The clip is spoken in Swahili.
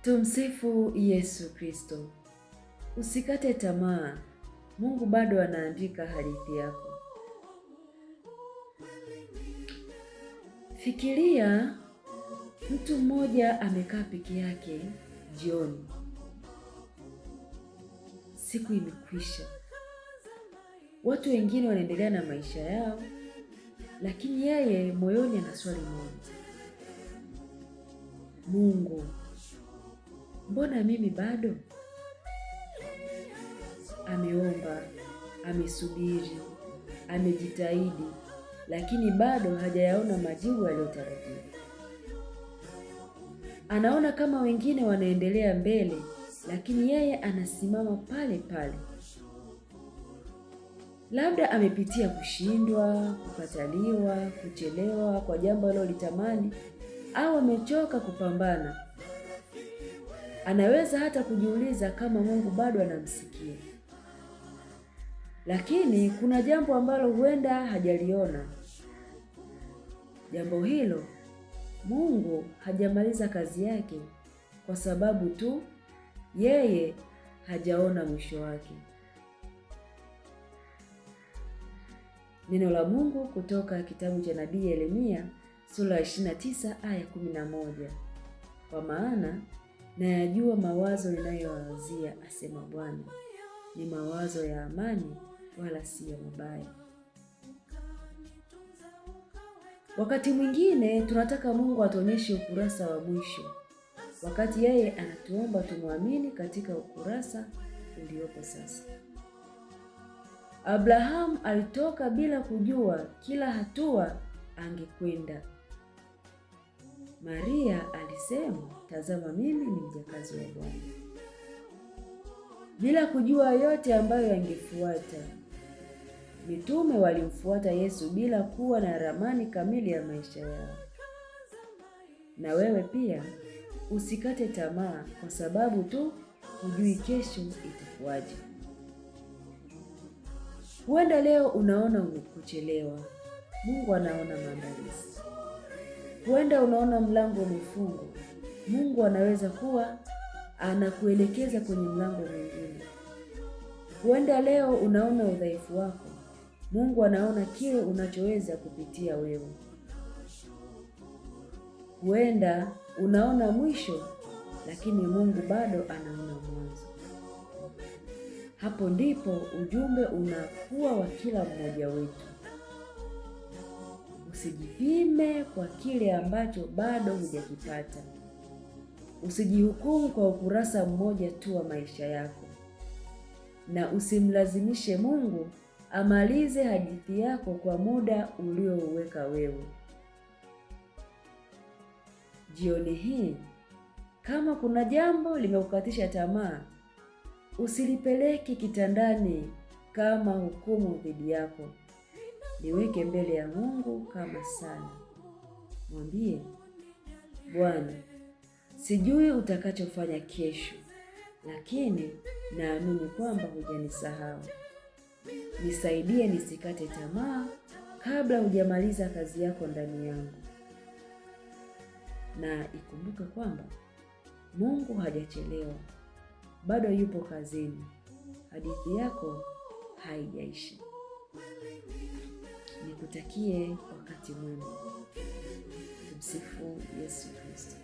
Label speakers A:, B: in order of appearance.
A: Tumsifu Yesu Kristo. Usikate tamaa, Mungu bado anaandika hadithi yako. Fikiria mtu mmoja amekaa peke yake jioni. Siku imekwisha. Watu wengine wanaendelea na maisha yao, lakini yeye moyoni ana swali moja. Mungu, mbona mimi bado? Ameomba, amesubiri, amejitahidi, lakini bado hajayaona majibu aliyotarajia. Anaona kama wengine wanaendelea mbele, lakini yeye anasimama pale pale. Labda amepitia kushindwa, kukataliwa, kuchelewa kwa jambo alilolitamani, au amechoka kupambana. Anaweza hata kujiuliza kama Mungu bado anamsikia. Lakini kuna jambo ambalo huenda hajaliona. Jambo hilo, Mungu hajamaliza kazi yake kwa sababu tu yeye hajaona mwisho wake. Neno la Mungu kutoka kitabu cha Nabii Yeremia sura ya 29 aya 11. Kwa maana nayajua mawazo ninayowazia, asema Bwana, ni mawazo ya amani wala si ya mabaya. Wakati mwingine tunataka Mungu atuonyeshe ukurasa wa mwisho, wakati yeye anatuomba tumwamini katika ukurasa uliopo sasa. Abrahamu alitoka bila kujua kila hatua angekwenda. Maria alisema, tazama mimi ni mjakazi wa Bwana, bila kujua yote ambayo yangefuata. Mitume walimfuata Yesu bila kuwa na ramani kamili ya maisha yao. Na wewe pia usikate tamaa kwa sababu tu hujui kesho itakuwaje. Huenda leo unaona umekuchelewa, Mungu anaona maandalizi. Huenda unaona mlango umefungwa, Mungu anaweza kuwa anakuelekeza kwenye mlango mwingine. Huenda leo unaona udhaifu wako, Mungu anaona kile unachoweza kupitia wewe. Huenda unaona mwisho, lakini Mungu bado anaona mwanzo. Hapo ndipo ujumbe unakuwa wa kila mmoja wetu. Usijipime kwa kile ambacho bado hujakipata. Usijihukumu kwa ukurasa mmoja tu wa maisha yako, na usimlazimishe Mungu amalize hadithi yako kwa muda uliouweka wewe. Jioni hii, kama kuna jambo limekukatisha tamaa, usilipeleke kitandani kama hukumu dhidi yako. Liweke mbele ya Mungu kama sala. Mwambie, Bwana, sijui utakachofanya kesho, lakini naamini kwamba hujanisahau. Nisaidie nisikate tamaa kabla hujamaliza kazi yako ndani yangu. Na ikumbuke kwamba Mungu hajachelewa, bado yupo kazini. Hadithi yako haijaisha. Nikutakie wakati mwema. Tumsifu Yesu Kristo.